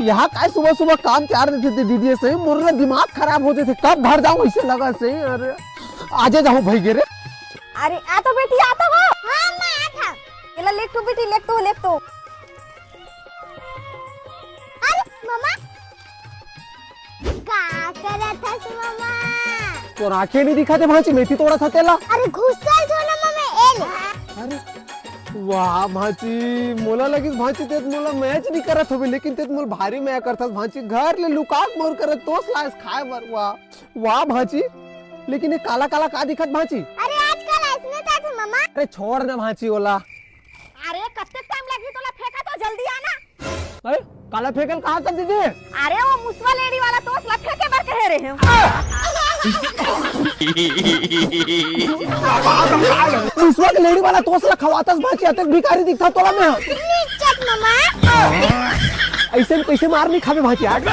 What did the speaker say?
यहाँ काय सुबह सुबह काम चार देते थे दीदी से मोर दिमाग खराब होते थे कब घर जाऊँ ऐसे लगा से अरे आजे जाऊँ भाई गे रे अरे आता बेटी आता हो हाँ मैं आता इला लेख तो बेटी लेख तो अरे मम्मा का करत हस मम्मा तो आंखें नहीं दिखाते भांची मेथी तोड़ा था तेला अरे घुसल जो ना मम्मा एल अरे वाह भांची मोला लगी भांची तेत मोला मैच नहीं करत होबे लेकिन तेत मोल भारी मैं करथस भांची घर ले लुकाक मोर करत तोस लास खाए बर वाह वाह भांची लेकिन ये काला काला का दिखत भांची अरे आजकल ऐसने जाते मम्मा अरे छोड़ ना भांची ओला अरे कब तक टाइम लगी तोला फेंका तो जल्दी आना अरे काला फेंकल कहां कर दीदी अरे वो मुसवा लेडी वाला तो उस लफे के बर कह रहे हैं इस वक्त लेडी वाला तोसला खवातस भांची अतक भिखारी दिखता तोला में चट मम्मा ऐसे कैसे मार नहीं खावे भांची आज